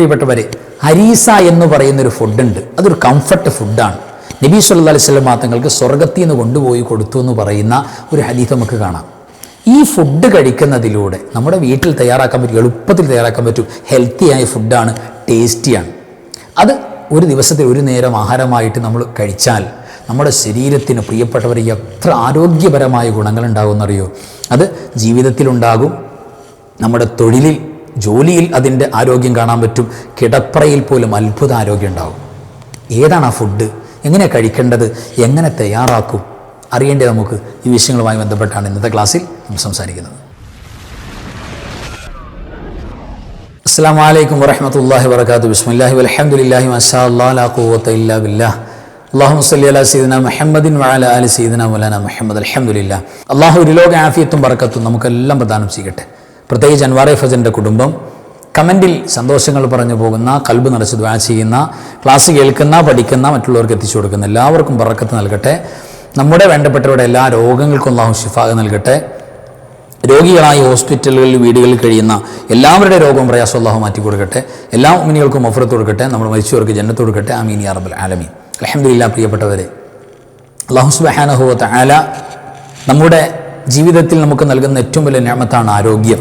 പ്രിയപ്പെട്ടവരെ, ഹരീസ എന്ന് പറയുന്നൊരു ഫുഡുണ്ട്. അതൊരു കംഫർട്ട് ഫുഡാണ്. നബി സല്ലല്ലാഹു അലൈഹി വസല്ലം തങ്ങൾക്ക് സ്വർഗ്ഗത്തിൽ നിന്ന് കൊണ്ടുപോയി കൊടുത്തു എന്ന് പറയുന്ന ഒരു ഹദീസ് നമുക്ക് കാണാം. ഈ ഫുഡ് കഴിക്കുന്നതിലൂടെ നമ്മുടെ വീട്ടിൽ തയ്യാറാക്കാൻ പറ്റും, എളുപ്പത്തിൽ തയ്യാറാക്കാൻ പറ്റും. ഹെൽത്തിയായ ഫുഡാണ്, ടേസ്റ്റിയാണ്. അത് ഒരു ദിവസത്തിൽ ഒരു നേരം ആഹാരമായിട്ട് നമ്മൾ കഴിച്ചാൽ നമ്മുടെ ശരീരത്തിന്, പ്രിയപ്പെട്ടവർ, എത്ര ആരോഗ്യപരമായ ഗുണങ്ങളുണ്ടാകുമെന്നറിയോ? അത് ജീവിതത്തിലുണ്ടാകും, നമ്മുടെ തൊഴിലിൽ, ജോലിയിൽ അതിൻ്റെ ആരോഗ്യം കാണാൻ പറ്റും. കിടപ്പറയിൽ പോലും അത്ഭുത ആരോഗ്യം ഉണ്ടാകും. ഏതാണ് ആ ഫുഡ്? എങ്ങനെ കഴിക്കേണ്ടത്? എങ്ങനെ തയ്യാറാക്കും? അറിയേണ്ടത് നമുക്ക് ഈ വിഷയങ്ങളുമായി ബന്ധപ്പെട്ടാണ് ഇന്നത്തെ ക്ലാസ്സിൽ നമ്മൾ സംസാരിക്കുന്നത്. അസ്സലാമു അലൈക്കും വറഹ്മത്തുള്ളാഹി വബറകാതുഹു. ബിസ്മില്ലാഹി വൽഹംദുലില്ലാഹി മാഷാ അല്ലാഹു ലാ ഖുവത ഇല്ലാ ബില്ലാഹ്. അല്ലാഹുമ്മ സ്വല്ലി അലാ സയ്യിദിനാ മുഹമ്മദിൻ വഅലാ ആലി സയ്യിദിനാ മൗലാനാ മുഹമ്മദ്. അൽഹംദുലില്ലാഹ്. അല്ലാഹു ഇരുലോക ആഫിയത്തും ബറക്കത്തും നമുക്കെല്ലാം പ്രദാനം ചെയ്യട്ടെ. പ്രത്യേകിച്ച് അൻവാറെ ഫജറിൻ്റെ കുടുംബം കമൻറ്റിൽ സന്തോഷങ്ങൾ പറഞ്ഞു പോകുന്ന, കൽബ് നിറച്ച് ദുആ ചെയ്യുന്ന, ക്ലാസ് കേൾക്കുന്ന, പഠിക്കുന്ന, മറ്റുള്ളവർക്ക് എത്തിച്ചു കൊടുക്കുന്ന എല്ലാവർക്കും ബറക്കത്ത് നൽകട്ടെ. നമ്മുടെ വേണ്ടപ്പെട്ടവരുടെ എല്ലാ രോഗങ്ങൾക്കും അല്ലാഹു ശിഫാ നൽകട്ടെ. രോഗികളായി ഹോസ്പിറ്റലുകളിൽ, വീടുകളിൽ കഴിയുന്ന എല്ലാവരുടെ രോഗവും പ്രയാസം അല്ലാഹു മാറ്റി കൊടുക്കട്ടെ. എല്ലാ മുഅ്മിനീകൾക്കും മഗ്ഫിറത്ത് കൊടുക്കട്ടെ. നമ്മൾ മരിച്ചവർക്ക് ജന്നത്ത് കൊടുക്കട്ടെ. ആമീൻ യാ റബ്ബൽ ആലമീൻ. അൽഹംദുലില്ലാഹ്. പ്രിയപ്പെട്ടവരെ, അല്ലാഹു സുബ്ഹാനഹു വ തആല നമ്മുടെ ജീവിതത്തിൽ നമുക്ക് നൽകുന്ന ഏറ്റവും വലിയ നിഅമത്താണ് ആരോഗ്യം.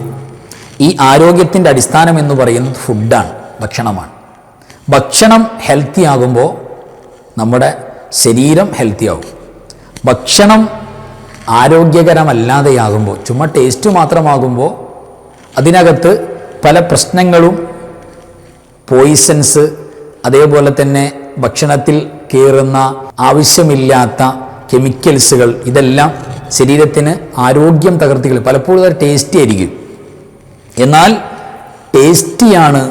ഈ ആരോഗ്യത്തിൻ്റെ അടിസ്ഥാനം എന്ന് പറയുന്നത് ഫുഡാണ്, ഭക്ഷണമാണ്. ഭക്ഷണം ഹെൽത്തി ആകുമ്പോൾ നമ്മുടെ ശരീരം ഹെൽത്തി ആകും. ഭക്ഷണം ആരോഗ്യകരമല്ലാതെയാകുമ്പോൾ, ചുമ്മാ ടേസ്റ്റ് മാത്രമാകുമ്പോൾ അതിനകത്ത് പല പ്രശ്നങ്ങളും, പോയിസൺസ്, അതേപോലെ തന്നെ ഭക്ഷണത്തിൽ കയറുന്ന ആവശ്യമില്ലാത്ത കെമിക്കൽസുകൾ, ഇതെല്ലാം ശരീരത്തിന് ആരോഗ്യം തകർത്തികൾ. പലപ്പോഴും അത് ടേസ്റ്റി ആയിരിക്കും, എന്നാൽ ടേസ്റ്റിയാണ്,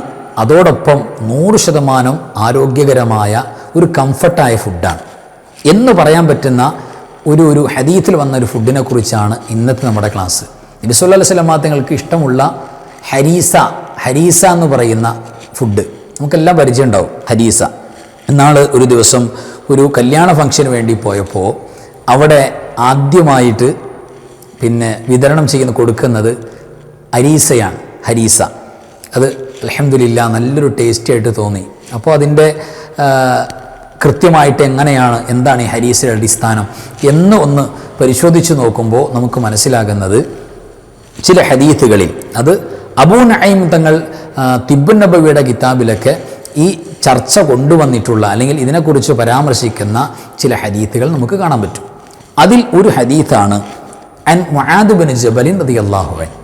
അതോടൊപ്പം 100% ആരോഗ്യകരമായ ഒരു കംഫർട്ടായ ഫുഡാണ് എന്ന് പറയാൻ പറ്റുന്ന ഒരു ഹദീത്തിൽ വന്ന ഒരു ഫുഡിനെ കുറിച്ചാണ് ഇന്നത്തെ നമ്മുടെ ക്ലാസ്. നബി സല്ലല്ലാഹു അലൈഹി വസല്ലം തങ്ങൾക്ക് ഇഷ്ടമുള്ള ഹരീസ എന്ന് പറയുന്ന ഫുഡ് നമുക്കെല്ലാം പരിചയം ഉണ്ടാവും. ഹരീസ എന്നാണ് ഒരു ദിവസം ഒരു കല്യാണ ഫംഗ്ഷന് വേണ്ടി പോയപ്പോൾ അവിടെ ആദ്യമായിട്ട് വിതരണം കൊടുക്കുന്നത് അരീസയാണ്. ഹരീസ അത് അൽഹംദുലില്ലാഹ് നല്ലൊരു ടേസ്റ്റി ആയിട്ട് തോന്നി. അപ്പോൾ അതിൻ്റെ കൃത്യമായിട്ട് എന്താണ് ഈ ഹരീസയുടെ അടിസ്ഥാനം എന്ന് ഒന്ന് പരിശോധിച്ച് നോക്കുമ്പോൾ നമുക്ക് മനസ്സിലാകുന്നത്, ചില ഹദീസുകളിൽ, അത് അബൂ നഈം തങ്ങൾ തിബ്ബുൻ നബവിയുടെ കിതാബിലൊക്കെ ഈ ചർച്ച കൊണ്ടുവന്നിട്ടുള്ള, അല്ലെങ്കിൽ ഇതിനെക്കുറിച്ച് പരാമർശിക്കുന്ന ചില ഹദീസുകൾ നമുക്ക് കാണാൻ പറ്റും. അതിൽ ഒരു ഹദീസാണ് അൻ മുആദ് ബിൻ ജബൽ റളിയല്ലാഹു അൻഹു.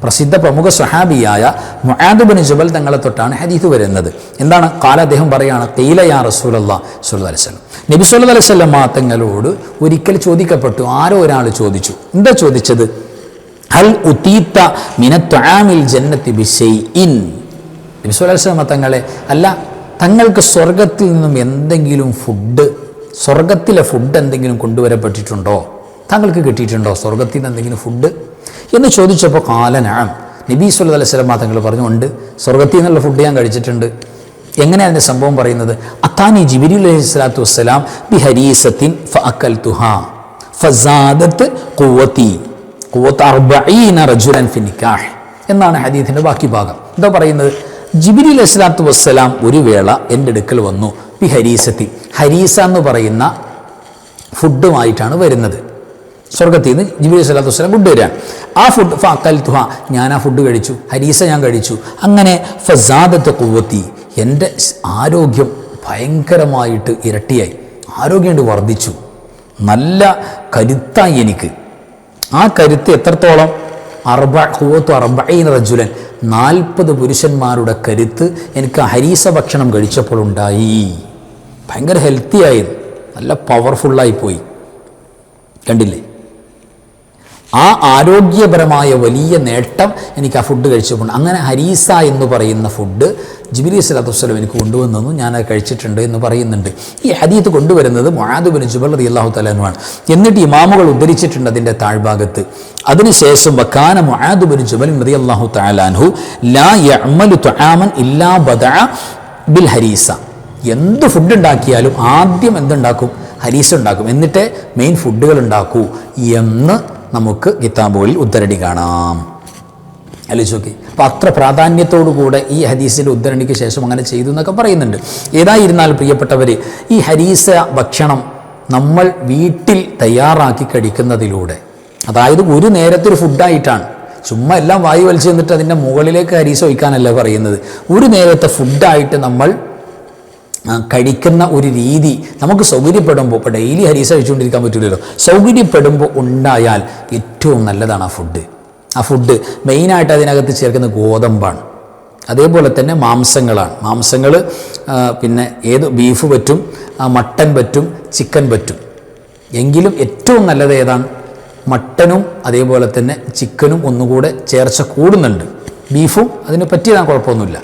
പ്രസിദ്ധ പ്രമുഖ സ്വഹാബിയായ മുആദ് ബിൻ ജബൽ തങ്ങളെ തൊട്ടാണ് ഹദീസ് വരുന്നത്. എന്താണ്? ഖാല, അദ്ദേഹം പറയാണ്, ഖീല യാ റസൂലല്ലാഹ് സ്വല്ലല്ലാഹു അലൈഹി വസല്ലം. നബി സ്വല്ലല്ലാഹു അലൈഹി വസല്ലം തങ്ങളോട് ഒരിക്കൽ ചോദിക്കപ്പെട്ടു. ആരോ ഒരാൾ ചോദിച്ചു. എന്താ ചോദിച്ചത്? ഹൽ ഉതീത മിനത് തുആമിൽ ജന്നത്തി ബിശൈഇൻ. നബി സ്വല്ലല്ലാഹു അലൈഹി വസല്ലം തങ്ങളെ, അല്ല, തങ്ങൾക്ക് സ്വർഗത്തിൽ നിന്നും എന്തെങ്കിലും ഫുഡ്, സ്വർഗത്തിലെ ഫുഡ് എന്തെങ്കിലും കൊണ്ടുവരപ്പെട്ടിട്ടുണ്ടോ? താങ്കൾക്ക് കിട്ടിയിട്ടുണ്ടോ സ്വർഗത്തിൽ നിന്ന് എന്തെങ്കിലും ഫുഡ് എന്ന് ചോദിച്ചപ്പോൾ ഖാല നഅം. നബി സല്ലല്ലാഹു അലൈഹി വസല്ലം തങ്ങൾ പറഞ്ഞു, ഉണ്ട്, സ്വർഗത്തിൽ നിന്നുള്ള ഫുഡ് ഞാൻ കഴിച്ചിട്ടുണ്ട്. എങ്ങനെയാണ് അതിൻ്റെ സംഭവം പറയുന്നത്? അത്താനി ജിബ്രീൽ അലൈഹിസ്സലാത്തു വസ്സലാം ബിഹരീസത്തിൻ ഫഅകൽതുഹാ ഫസാദത് ഖുവതി 40 റജുലൻ ഫി നിക്കാഹ് എന്നാണ് ഹദീസിൻ്റെ ബാക്കി ഭാഗം. എന്താ പറയുന്നത്? ജിബ്രീൽ അലൈഹിസ്സലാത്തു വസ്സലാം ഒരു വേള എൻ്റെ അടുക്കൽ വന്നു. ബിഹരീസത്തിൻ, ഹരീസ എന്ന് പറയുന്ന ഫുഡുമായിട്ടാണ് വരുന്നത്. സ്വർഗത്തിൽ നിന്ന് ജിബ്രീൽ സ്വല്ലല്ലാഹു അലൈഹി വസല്ലം കൊണ്ടുവരാൻ. ആ ഫുഡ് ഫഅകൽതുഹാ, ഞാൻ ആ ഫുഡ് കഴിച്ചു, ഹരീസ ഞാൻ കഴിച്ചു. അങ്ങനെ ഫസാദത്ത് ഖുവതി, എൻ്റെ ആരോഗ്യം ഭയങ്കരമായിട്ട് ഇരട്ടിയായി, ആരോഗ്യം കൊണ്ട് വർദ്ധിച്ചു, നല്ല കരുത്തായി എനിക്ക്. ആ കരുത്ത് എത്രത്തോളം? 40 റജുലൻ, 40 പുരുഷന്മാരുടെ കരുത്ത് എനിക്ക് ഹരീസ ഭക്ഷണം കഴിച്ചപ്പോൾ ഉണ്ടായി. ഭയങ്കര ഹെൽത്തിയായി, നല്ല പവർഫുള്ളായി പോയി. കണ്ടില്ലേ? ആ ആരോഗ്യപരമായ വലിയ നേട്ടം എനിക്ക് ആ ഫുഡ് കഴിച്ചപ്പോൾ. അങ്ങനെ ഹരീസ എന്ന് പറയുന്ന ഫുഡ് ജിബ്രീൽ സ്വല്ലല്ലാഹു അലൈഹി വസല്ലം എനിക്ക് കൊണ്ടുവന്നു, ഞാനത് കഴിച്ചിട്ടുണ്ട് എന്ന് പറയുന്നുണ്ട്. ഈ ഹദീത്ത് കൊണ്ടുവരുന്നത് മുആദ് ബിൻ ജബൽ റളിയല്ലാഹു തആല അൻഹു ആണ്. എന്നിട്ട് ഇമാമുകൾ ഉദ്ധരിച്ചിട്ടുണ്ട് അതിൻ്റെ താഴ്ഭാഗത്ത്. അതിനുശേഷം വകാന മുആദ് ബിൻ ജബൽ റളിയല്ലാഹു തആല അൻഹു ലാ യഅമലു തുആമൻ ഇല്ലാ ബദഅ ബിൽ ഹരീസ. എന്ത് ഫുഡ് ഉണ്ടാക്കിയാലും ആദ്യം എന്തുണ്ടാക്കും? ഹരീസ ഉണ്ടാക്കും, എന്നിട്ട് മെയിൻ ഫുഡുകൾ ഉണ്ടാക്കൂ എന്ന് നമുക്ക് കിതാബുകളിൽ ഉദ്ധരണി കാണാം. ആലോചിച്ച് അപ്പോൾ അത്ര പ്രാധാന്യത്തോടു കൂടെ ഈ ഹദീസിൻ്റെ ഉദ്ധരണിക്ക് ശേഷം അങ്ങനെ ചെയ്തു എന്നൊക്കെ പറയുന്നുണ്ട്. ഏതായിരുന്നാലും പ്രിയപ്പെട്ടവർ, ഈ ഹരീസ ഭക്ഷണം നമ്മൾ വീട്ടിൽ തയ്യാറാക്കി കഴിക്കുന്നതിലൂടെ, അതായത് ഒരു നേരത്തെ ഒരു ഫുഡായിട്ടാണ്, ചുമ്മാ എല്ലാം വായു വലിച്ചു തന്നിട്ട് അതിൻ്റെ മുകളിലേക്ക് ഹരീസ ഒഴിക്കാനല്ല പറയുന്നത്. ഒരു നേരത്തെ ഫുഡായിട്ട് നമ്മൾ കഴിക്കുന്ന ഒരു രീതി നമുക്ക് സൗകര്യപ്പെടുമ്പോൾ, ഇപ്പോൾ ഡെയിലി ഹരീസ കഴിച്ചുകൊണ്ടിരിക്കാൻ പറ്റില്ലല്ലോ, സൗകര്യപ്പെടുമ്പോൾ ഉണ്ടായാൽ ഏറ്റവും നല്ലതാണ് ആ ഫുഡ്. മെയിനായിട്ട് അതിനകത്ത് ചേർക്കുന്ന ഗോതമ്പാണ്, അതേപോലെ തന്നെ മാംസങ്ങളാണ്. മാംസങ്ങൾ പിന്നെ ബീഫ് പറ്റും, മട്ടൻ പറ്റും, ചിക്കൻ പറ്റും. എങ്കിലും ഏറ്റവും നല്ലത് ഏതാണ്? മട്ടനും അതേപോലെ തന്നെ ചിക്കനും ഒന്നുകൂടെ ചേർച്ച കൂടുന്നുണ്ട്. ബീഫും അതിന് പറ്റിയതാണ്, കുഴപ്പമൊന്നുമില്ല.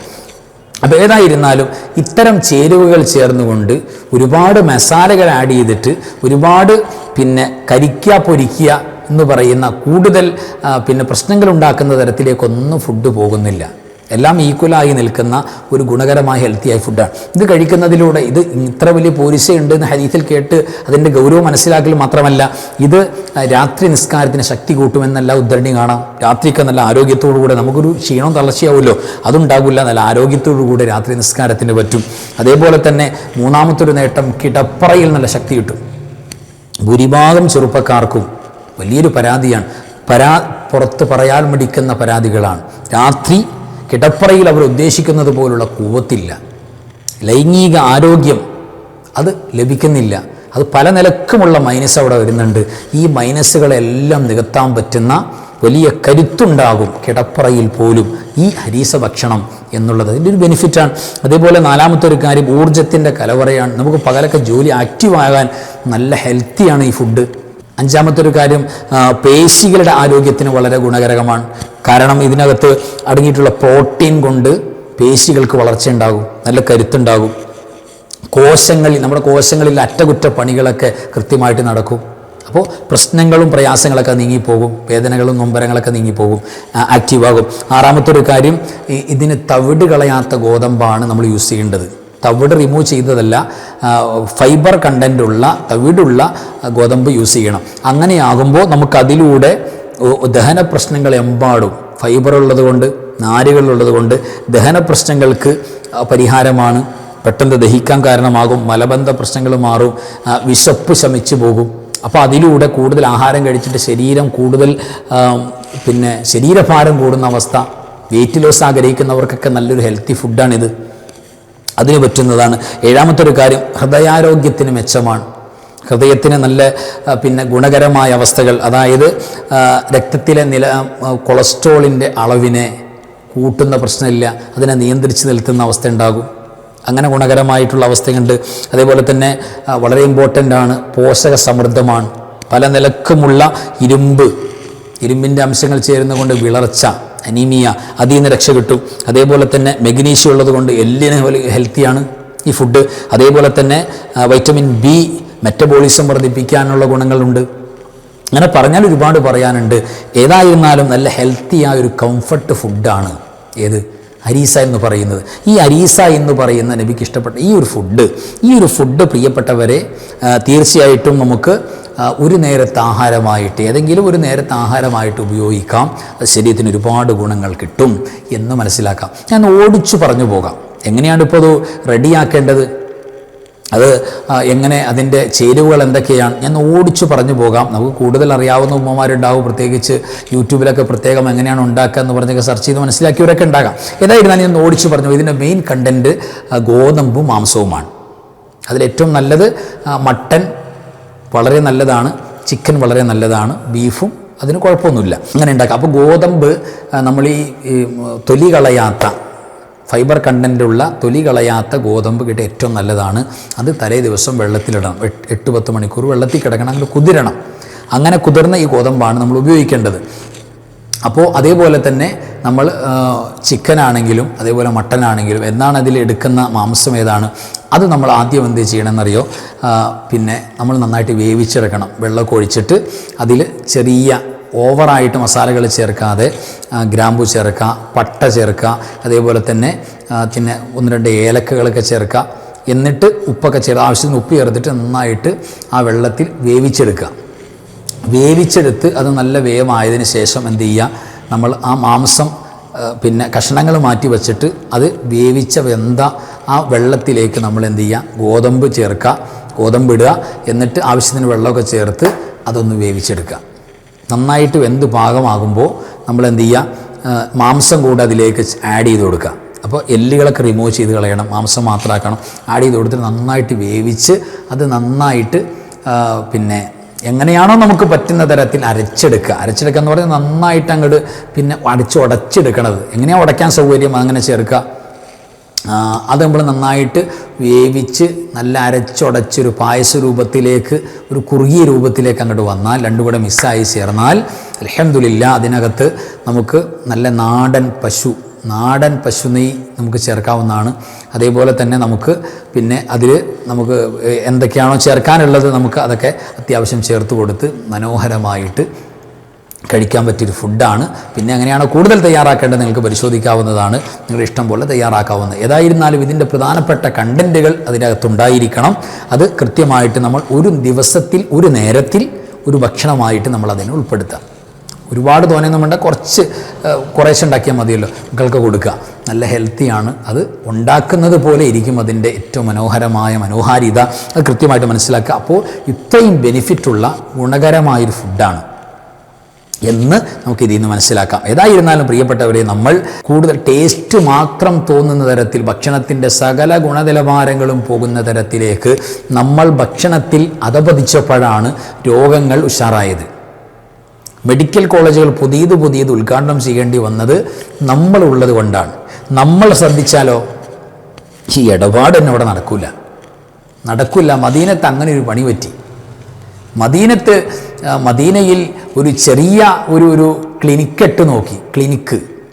അപ്പോൾ ഏതായിരുന്നാലും ഇത്തരം ചേരുവകൾ ചേർന്നുകൊണ്ട് ഒരുപാട് മസാലകൾ ആഡ് ചെയ്തിട്ട് ഒരുപാട് പിന്നെ കരിക്കുക പൊരിക്കുക എന്ന് പറയുന്ന കൂടുതൽ പിന്നെ പ്രശ്നങ്ങൾ ഉണ്ടാക്കുന്ന തരത്തിലേക്കൊന്നും ഫുഡ് പോകുന്നില്ല. എല്ലാം ഈക്വലായി നിൽക്കുന്ന ഒരു ഗുണകരമായ ഹെൽത്തിയായ ഫുഡാണ്. ഇത് കഴിക്കുന്നതിലൂടെ ഇത് ഇത്ര വലിയ പോരിശയുണ്ട് എന്ന് ഹദീസിൽ കേട്ട് അതിൻ്റെ ഗൗരവം മനസ്സിലാക്കൽ മാത്രമല്ല, ഇത് രാത്രി നിസ്കാരത്തിന് ശക്തി കൂട്ടുമെന്നല്ല ഉദ്ധരണി കാണാം. രാത്രിക്ക് നല്ല ആരോഗ്യത്തോടുകൂടെ, നമുക്കൊരു ക്ഷീണം തളർച്ചയാവുമല്ലോ, അതുണ്ടാകില്ല, നല്ല ആരോഗ്യത്തോടുകൂടെ രാത്രി നിസ്കാരത്തിന് പറ്റും. അതേപോലെ തന്നെ മൂന്നാമത്തൊരു നേട്ടം, കിടപ്പറയിൽ നല്ല ശക്തി കിട്ടും. ഭൂരിഭാഗം ചെറുപ്പക്കാർക്കും വലിയൊരു പരാതിയാണ്, പുറത്ത് പറയാൻ മടിക്കുന്ന പരാതികളാണ്. രാത്രി കിടപ്പറയിൽ അവർ ഉദ്ദേശിക്കുന്നത് പോലുള്ള കൂവത്തില്ല, ലൈംഗിക ആരോഗ്യം അത് ലഭിക്കുന്നില്ല. അത് പല നിലക്കുമുള്ള മൈനസ് അവിടെ വരുന്നുണ്ട്. ഈ മൈനസുകളെല്ലാം നികത്താൻ പറ്റുന്ന വലിയ കരുത്തുണ്ടാകും കിടപ്പറയിൽ പോലും ഈ ഹരീസ ഭക്ഷണം എന്നുള്ളത്. അതിൻ്റെ ഒരു ബെനിഫിറ്റാണ്. അതേപോലെ നാലാമത്തെ ഒരു കാര്യം, ഊർജത്തിൻ്റെ കലവറയാണ്. നമുക്ക് പകലൊക്കെ ജോലി ആക്റ്റീവാകാൻ നല്ല ഹെൽത്തിയാണ് ഈ ഫുഡ്. അഞ്ചാമത്തെ ഒരു കാര്യം, പേശികളുടെ ആരോഗ്യത്തിന് വളരെ ഗുണകരമാണ്. കാരണം ഇതിനകത്ത് അടങ്ങിയിട്ടുള്ള പ്രോട്ടീൻ കൊണ്ട് പേശികൾക്ക് വളർച്ചയുണ്ടാകും, നല്ല കരുത്തുണ്ടാകും. നമ്മുടെ കോശങ്ങളിൽ അറ്റകുറ്റപ്പണികളൊക്കെ കൃത്യമായിട്ട് നടക്കും. അപ്പോൾ പ്രശ്നങ്ങളും പ്രയാസങ്ങളൊക്കെ നീങ്ങിപ്പോകും, വേദനകളും നൊമ്പരങ്ങളൊക്കെ നീങ്ങിപ്പോകും, ആക്റ്റീവാകും. ആറാമത്തെ ഒരു കാര്യം, ഇതിന് തവിട് കളയാത്ത ഗോതമ്പാണ് നമ്മൾ യൂസ് ചെയ്യേണ്ടത്. തവിട് റിമൂവ് ചെയ്തതല്ല, ഫൈബർ കണ്ടൻ്റുള്ള തവിടുള്ള ഗോതമ്പ് യൂസ് ചെയ്യണം. അങ്ങനെയാകുമ്പോൾ നമുക്കതിലൂടെ ദഹന പ്രശ്നങ്ങൾ എമ്പാടും, ഫൈബറുള്ളത് കൊണ്ട്, നാരുകളുള്ളത് കൊണ്ട് ദഹന പ്രശ്നങ്ങൾക്ക് പരിഹാരമാണ്. പെട്ടെന്ന് ദഹിക്കാൻ കാരണമാകും, മലബന്ധ പ്രശ്നങ്ങൾ മാറും, വിശപ്പ് ശമിച്ചു പോകും. അപ്പോൾ അതിലൂടെ കൂടുതൽ ആഹാരം കഴിച്ചിട്ട് ശരീരം കൂടുതൽ പിന്നെ ശരീരഭാരം കൂടുന്ന അവസ്ഥ, വെയിറ്റ് ലോസ് ആഗ്രഹിക്കുന്നവർക്കൊക്കെ നല്ലൊരു ഹെൽത്തി ഫുഡാണിത്, അതിന് പറ്റുന്നതാണ്. ഏഴാമത്തെ ഒരു കാര്യം, ഹൃദയാരോഗ്യത്തിന് മെച്ചമാണ്. ഹൃദയത്തിന് നല്ല പിന്നെ ഗുണകരമായ അവസ്ഥകൾ, അതായത് രക്തത്തിലെ കൊളസ്ട്രോളിൻ്റെ അളവിനെ കൂട്ടുന്ന പ്രശ്നമില്ല, അതിനെ നിയന്ത്രിച്ച് നിൽക്കുന്ന അവസ്ഥ ഉണ്ടാകും. അങ്ങനെ ഗുണകരമായിട്ടുള്ള അവസ്ഥയുണ്ട്. അതേപോലെ തന്നെ വളരെ ഇമ്പോർട്ടൻ്റ് ആണ്, പോഷക സമൃദ്ധമാണ്. പല നിലക്കുമുള്ള ഇരുമ്പിൻ്റെ അംശങ്ങൾ ചേരുന്നതുകൊണ്ട് വിളർച്ച, അനീമിയ, അതിൽ നിന്ന് രക്ഷ കിട്ടും. അതേപോലെ തന്നെ മെഗ്നീഷ്യം ഉള്ളത് കൊണ്ട് എല്ലിന് ഹെൽത്തിയാണ് ഈ ഫുഡ്. അതേപോലെ തന്നെ വൈറ്റമിൻ ബി, മെറ്റബോളിസം വർദ്ധിപ്പിക്കാനുള്ള ഗുണങ്ങളുണ്ട്. അങ്ങനെ പറഞ്ഞാൽ ഒരുപാട് പറയാനുണ്ട്. ഏതായിരുന്നാലും നല്ല ഹെൽത്തിയായ ഒരു കംഫർട്ട് ഫുഡാണ് ഹരീസ എന്ന് പറയുന്നത്. ഈ ഹരീസ എന്ന് പറയുന്ന നബിക്ക് ഇഷ്ടപ്പെട്ട ഈ ഒരു ഫുഡ് പ്രിയപ്പെട്ടവരെ, തീർച്ചയായിട്ടും നമുക്ക് ഒരു നേരത്തെ ആഹാരമായിട്ട്, ഏതെങ്കിലും ഒരു നേരത്തെ ആഹാരമായിട്ട് ഉപയോഗിക്കാം. അത് ശരീരത്തിന് ഒരുപാട് ഗുണങ്ങൾ കിട്ടും എന്ന് മനസ്സിലാക്കാം. ഞാൻ ഓടിച്ചു പറഞ്ഞു പോകാം. എങ്ങനെയാണ് ഇപ്പോൾ അത് റെഡിയാക്കേണ്ടത്, അത് എങ്ങനെ, അതിൻ്റെ ചേരുവകൾ എന്തൊക്കെയാണ്, ഞാൻ ഓടിച്ചു പറഞ്ഞു പോകാം. നമുക്ക് കൂടുതൽ അറിയാവുന്ന ഉമ്മമാരുണ്ടാവും, പ്രത്യേകിച്ച് യൂട്യൂബിലൊക്കെ പ്രത്യേകം എങ്ങനെയാണ് ഉണ്ടാക്കുക എന്ന് പറഞ്ഞൊക്കെ സെർച്ച് ചെയ്ത് മനസ്സിലാക്കിയവരൊക്കെ ഉണ്ടാകാം. ഏതായിരുന്നാലും ഞാൻ ഓടിച്ചു പറഞ്ഞു. ഇതിൻ്റെ മെയിൻ കണ്ടൻറ്റ് ഗോതമ്പും മാംസവുമാണ്. അതിലേറ്റവും നല്ലത് മട്ടൻ വളരെ നല്ലതാണ്, ചിക്കൻ വളരെ നല്ലതാണ്, ബീഫും അതിന് കുഴപ്പമൊന്നുമില്ല. അങ്ങനെ ഉണ്ടാക്കാം. അപ്പോൾ ഗോതമ്പ് നമ്മൾ ഈ തൊലി കളയാത്ത, ഫൈബർ കണ്ടൻ്റുള്ള തൊലി കളയാത്ത ഗോതമ്പ് കിട്ടിയ ഏറ്റവും നല്ലതാണ്. അത് തലേ ദിവസം വെള്ളത്തിലിടണം, 8-10 മണിക്കൂർ വെള്ളത്തിൽ കിടക്കണം, അങ്ങനെ കുതിരണം. അങ്ങനെ കുതിർന്ന ഈ ഗോതമ്പാണ് നമ്മൾ ഉപയോഗിക്കേണ്ടത്. അപ്പോൾ അതേപോലെ തന്നെ നമ്മൾ ചിക്കനാണെങ്കിലും അതേപോലെ മട്ടനാണെങ്കിലും എന്നാണ് അതിൽ എടുക്കുന്ന മാംസം ഏതാണ്, അത് നമ്മൾ ആദ്യം എന്ത് ചെയ്യണമെന്നറിയോ, പിന്നെ നമ്മൾ നന്നായിട്ട് വേവിച്ചെടുക്കണം. വെള്ളമൊക്കെ ഒഴിച്ചിട്ട് അതിൽ ചെറിയ ഓവറായിട്ട് മസാലകൾ ചേർക്കാതെ ഗ്രാമ്പു ചേർക്കുക, പട്ട ചേർക്കുക, അതേപോലെ തന്നെ പിന്നെ 1-2 ഏലക്കകളൊക്കെ ചേർക്കുക. എന്നിട്ട് ഉപ്പൊക്കെ ആവശ്യത്തിന് ഉപ്പ് ചേർത്തിട്ട് നന്നായിട്ട് ആ വെള്ളത്തിൽ വേവിച്ചെടുത്ത് അത് നല്ല വേവായതിന് ശേഷം എന്ത് ചെയ്യുക, നമ്മൾ ആ മാംസം പിന്നെ കഷ്ണങ്ങൾ മാറ്റി വെച്ചിട്ട് അത് വേവിച്ച വെന്ത ആ വെള്ളത്തിലേക്ക് നമ്മൾ എന്ത് ചെയ്യുക, ഗോതമ്പ് ചേർക്കുക, ഗോതമ്പ് ഇടുക, എന്നിട്ട് ആവശ്യത്തിന് വെള്ളമൊക്കെ ചേർത്ത് അതൊന്ന് വേവിച്ചെടുക്കുക. നന്നായിട്ട് വെന്ത് പാകമാകുമ്പോൾ നമ്മൾ എന്ത് ചെയ്യുക, മാംസം കൂടെ അതിലേക്ക് ആഡ് ചെയ്ത് കൊടുക്കുക. അപ്പോൾ എല്ലുകളൊക്കെ റിമൂവ് ചെയ്ത് കളയണം, മാംസം മാത്രമാക്കണം. ആഡ് ചെയ്ത് കൊടുത്തിട്ട് നന്നായിട്ട് വേവിച്ച് അത് നന്നായിട്ട് പിന്നെ എങ്ങനെയാണോ നമുക്ക് പറ്റുന്ന തരത്തിൽ അരച്ചെടുക്കുക എന്ന് പറഞ്ഞാൽ നന്നായിട്ട് അങ്ങോട്ട് പിന്നെ ഉടച്ചെടുക്കണത്. എങ്ങനെയാണ് ഉടയ്ക്കാൻ സൗകര്യം അങ്ങനെ ചേർക്കുക. അത് നമ്മൾ നന്നായിട്ട് വേവിച്ച് നല്ല അരച്ചുടച്ചൊരു പായസ രൂപത്തിലേക്ക്, ഒരു കുറുകിയ രൂപത്തിലേക്ക് അങ്ങോട്ട് വന്നാൽ, രണ്ടും കൂടെ മിക്സായി ചേർന്നാൽ അൽഹംദുലില്ലാ അതിനകത്ത് നമുക്ക് നല്ല നാടൻ പശു നെയ്യ് നമുക്ക് ചേർക്കാവുന്നതാണ്. അതേപോലെ തന്നെ നമുക്ക് പിന്നെ അതിൽ നമുക്ക് എന്തൊക്കെയാണോ ചേർക്കാനുള്ളത് നമുക്ക് അതൊക്കെ അത്യാവശ്യം ചേർത്ത് കൊടുത്ത് മനോഹരമായിട്ട് കഴിക്കാൻ പറ്റിയൊരു ഫുഡാണ്. പിന്നെ എങ്ങനെയാണോ കൂടുതൽ തയ്യാറാക്കേണ്ടത് നിങ്ങൾക്ക് പരിശോധിക്കാവുന്നതാണ്, നിങ്ങളുടെ ഇഷ്ടം പോലെ തയ്യാറാക്കാവുന്നത്. ഏതായിരുന്നാലും ഇതിൻ്റെ പ്രധാനപ്പെട്ട കണ്ടൻറ്റുകൾ അതിനകത്തുണ്ടായിരിക്കണം. അത് കൃത്യമായിട്ട് നമ്മൾ ഒരു ദിവസത്തിൽ ഒരു നേരത്തിൽ ഒരു ഭക്ഷണമായിട്ട് നമ്മൾ അതിനെ ഉൾപ്പെടുത്താം. ഒരുപാട് തോനെയൊന്നും വേണ്ട, കുറേശ്ശെ ഉണ്ടാക്കിയാൽ മതിയല്ലോ, മക്കൾക്ക് കൊടുക്കുക. നല്ല ഹെൽത്തിയാണ്, അത് ഉണ്ടാക്കുന്നത് പോലെ ഇരിക്കും അതിൻ്റെ ഏറ്റവും മനോഹാരിത. അത് കൃത്യമായിട്ട് മനസ്സിലാക്കുക. അപ്പോൾ ഇത്രയും ബെനിഫിറ്റുള്ള ഗുണകരമായൊരു ഫുഡാണ് എന്ന് നമുക്ക് ഇതിൽ നിന്ന് മനസ്സിലാക്കാം. ഏതായിരുന്നാലും പ്രിയപ്പെട്ടവരെ, നമ്മൾ കൂടുതൽ ടേസ്റ്റ് മാത്രം തോന്നുന്ന തരത്തിൽ ഭക്ഷണത്തിൻ്റെ സകല ഗുണനിലവാരങ്ങളും പോകുന്ന തരത്തിലേക്ക് നമ്മൾ ഭക്ഷണത്തിൽ അധപതിച്ചപ്പോഴാണ് രോഗങ്ങൾ ഉഷാറായത്. മെഡിക്കൽ കോളേജുകൾ പുതിയത് ഉദ്ഘാടനം ചെയ്യേണ്ടി വന്നത് നമ്മളുള്ളത് കൊണ്ടാണ്. നമ്മൾ ശ്രദ്ധിച്ചാലോ ഈ ഇടപാട് തന്നെ അവിടെ നടക്കില്ല. മദീനത്ത് അങ്ങനെ ഒരു പണി പറ്റി. മദീനയിൽ ഒരു ചെറിയ ഒരു ക്ലിനിക്കിട്ട് നോക്കി.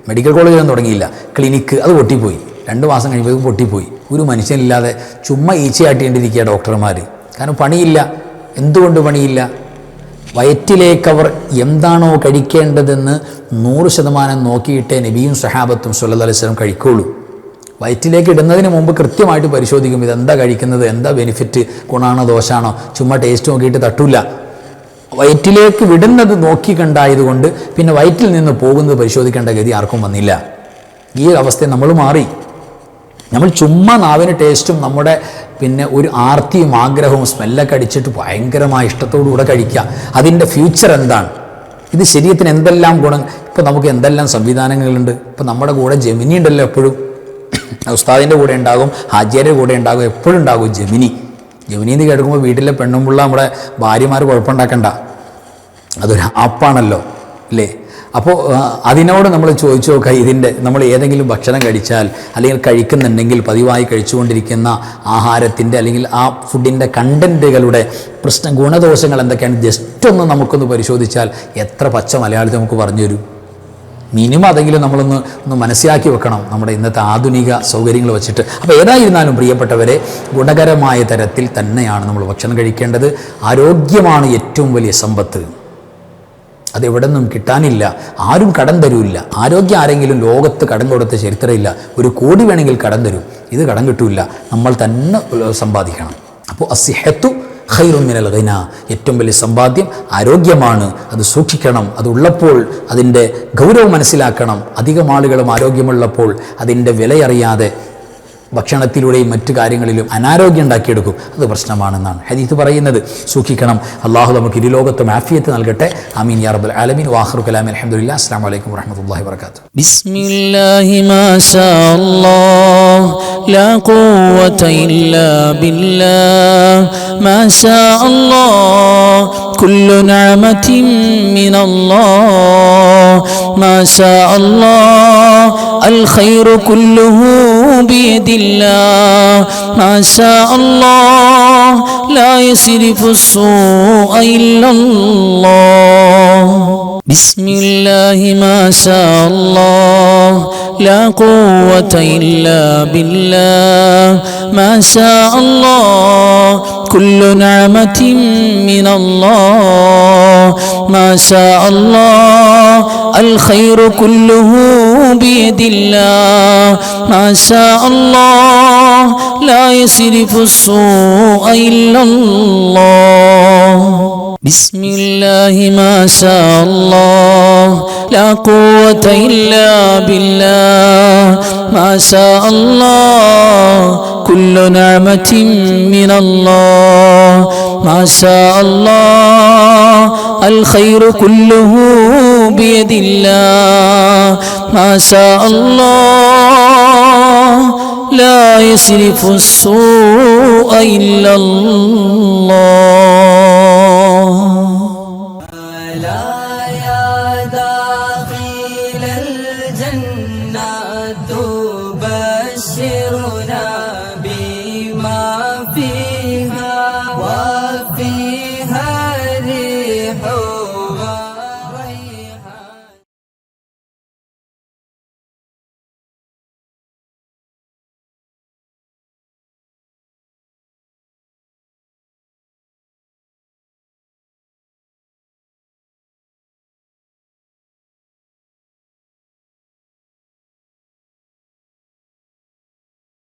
മെഡിക്കൽ കോളേജൊന്നും തുടങ്ങിയില്ല, ക്ലിനിക്ക് അത് പൊട്ടിപ്പോയി. 2 മാസം കഴിയുമ്പോൾ പൊട്ടിപ്പോയി. ഒരു മനുഷ്യനില്ലാതെ ചുമ്മാ ഈച്ചയാട്ടിക്കൊണ്ടിരിക്കുക ഡോക്ടർമാർ. കാരണം പണിയില്ല. എന്തുകൊണ്ട് പണിയില്ല? വയറ്റിലേക്കവർ എന്താണോ കഴിക്കേണ്ടതെന്ന് 100% നോക്കിയിട്ടേ നബിയും സഹാബത്തും സല്ലല്ലാഹു അലൈഹി വസല്ലം കഴിക്കുള്ളൂ. വയറ്റിലേക്ക് ഇടുന്നതിന് മുമ്പ് കൃത്യമായിട്ട് പരിശോധിക്കും, ഇതെന്താ കഴിക്കുന്നത്, എന്താ ബെനിഫിറ്റ്, ഗുണാണോ ദോഷാണോ, ചുമ്മാ ടേസ്റ്റ് നോക്കിയിട്ട് തട്ടില്ല. വയറ്റിലേക്ക് വിടുന്നത് നോക്കി കണ്ടായതുകൊണ്ട് പിന്നെ വയറ്റിൽ നിന്ന് പോകുന്നത് പരിശോധിക്കേണ്ട ഗതി ആർക്കും വന്നില്ല. ഈ അവസ്ഥ നമ്മൾ മാറി. നമ്മൾ ചുമ്മാ നാവിന് ടേസ്റ്റും നമ്മുടെ പിന്നെ ഒരു ആർത്തിയും ആഗ്രഹവും സ്മെല്ലൊക്കെ അടിച്ചിട്ട് ഭയങ്കരമായ ഇഷ്ടത്തോടുകൂടെ കഴിക്കുക. അതിൻ്റെ ഫ്യൂച്ചർ എന്താണ്? ഇത് ശരീരത്തിന് എന്തെല്ലാം ഗുണം. ഇപ്പോൾ നമുക്ക് എന്തെല്ലാം സംവിധാനങ്ങളുണ്ട്. ഇപ്പോൾ നമ്മുടെ കൂടെ ജെമിനി ഉണ്ടല്ലോ, എപ്പോഴും ഉസ്താദിൻ്റെ കൂടെ ഉണ്ടാകും, ഹാജിയുടെ കൂടെ ഉണ്ടാകും, എപ്പോഴും ഉണ്ടാകും ജെമിനിന്ന് കേൾക്കുമ്പോൾ വീട്ടിലെ പെണ്ണുമ്പുള്ള നമ്മുടെ ഭാര്യമാർ കുഴപ്പമുണ്ടാക്കണ്ട, അതൊരു ആപ്പാണല്ലോ അല്ലേ. അപ്പോൾ അതിനോട് നമ്മൾ ചോദിച്ചു നോക്കുക, ഇതിൻ്റെ നമ്മൾ ഏതെങ്കിലും ഭക്ഷണം കഴിച്ചാൽ അല്ലെങ്കിൽ കഴിക്കുന്നുണ്ടെങ്കിൽ പതിവായി കഴിച്ചുകൊണ്ടിരിക്കുന്ന ആഹാരത്തിൻ്റെ അല്ലെങ്കിൽ ആ ഫുഡിൻ്റെ കണ്ടൻറ്റുകളുടെ ഗുണദോഷങ്ങൾ എന്തൊക്കെയാണ് ജസ്റ്റ് ഒന്ന് നമുക്കൊന്ന് പരിശോധിച്ചാൽ എത്ര പച്ച മലയാളത്തിൽ നമുക്ക് പറഞ്ഞു തരും. മിനിമം അതെങ്കിലും നമ്മളൊന്ന് മനസ്സിലാക്കി വെക്കണം നമ്മുടെ ഇന്നത്തെ ആധുനിക സൗകര്യങ്ങൾ വെച്ചിട്ട്. അപ്പോൾ ഏതായിരുന്നാലും പ്രിയപ്പെട്ടവരെ, ഗുണകരമായ തരത്തിൽ തന്നെയാണ് നമ്മൾ ഭക്ഷണം കഴിക്കേണ്ടത്. ആരോഗ്യമാണ് ഏറ്റവും വലിയ സമ്പത്ത്. അതെവിടെ നിന്നും കിട്ടാനില്ല, ആരും കടം തരൂല്ല. ആരോഗ്യം ആരെങ്കിലും ലോകത്ത് കടം കൊടുത്ത ചരിത്രമില്ല. 1 കോടി വേണമെങ്കിൽ കടം തരും, ഇത് കടം കിട്ടൂല, നമ്മൾ തന്നെ സമ്പാദിക്കണം. അപ്പോൾ അസ്സിഹത്തു ഖൈറുൻ മിനൽ ഗിന, ഏറ്റവും വലിയ സമ്പാദ്യം ആരോഗ്യമാണ്. അത് സൂക്ഷിക്കണം. അതുള്ളപ്പോൾ അതിൻ്റെ ഗൗരവം മനസ്സിലാക്കണം. അധികം ആളുകളും ആരോഗ്യമുള്ളപ്പോൾ അതിൻ്റെ വിലയറിയാതെ ഭക്ഷണത്തിലൂടെയും മറ്റു കാര്യങ്ങളിലും അനാരോഗ്യം ഉണ്ടാക്കിയെടുക്കും. അത് പ്രശ്നമാണെന്നാണ് ഹദീസ് പറയുന്നത്. സൂക്ഷിക്കണം. അള്ളാഹു നമുക്ക് ഇരുലോകത്തും ആഫിയത്ത് നൽകട്ടെ. ആമീൻ യാ റബ്ബൽ ആലമീൻ. വാഖിറു കലാമി അൽഹംദുലില്ലാഹി. അസ്സലാമു അലൈക്കും വറഹ്മത്തുള്ളാഹി വബറകാതുഹു. ബിസ്മില്ലാഹി മാ ശാ അല്ലാഹ് ലാ ഖുവത ഇല്ലാ ബില്ലാഹ് മാ ശാ അല്ലാഹ് കുല്ലു നിഅമതിൻ മിനല്ലാഹ് മാ ശാ അല്ലാഹ് അൽ ഖൈറു കുല്ലുഹു ബിയദില്ലാഹ് മാ ശാ അല്ലാഹ് ലാ യസ്രിഫു السوء إلا الله بسم الله ما شاء الله لا قوة إلا بالله ما شاء الله كل نعمة من الله ما شاء الله الخير كله بيد الله ما شاء الله لا يصرف السوء إلا الله. بسم الله ما شاء الله لا قوة إلا بالله ما شاء الله كل نعمة من الله ما شاء الله الخير كله بيد الله ما شاء الله لا يصرف السوء إلا الله لا يا داخل الجنة تبشرنا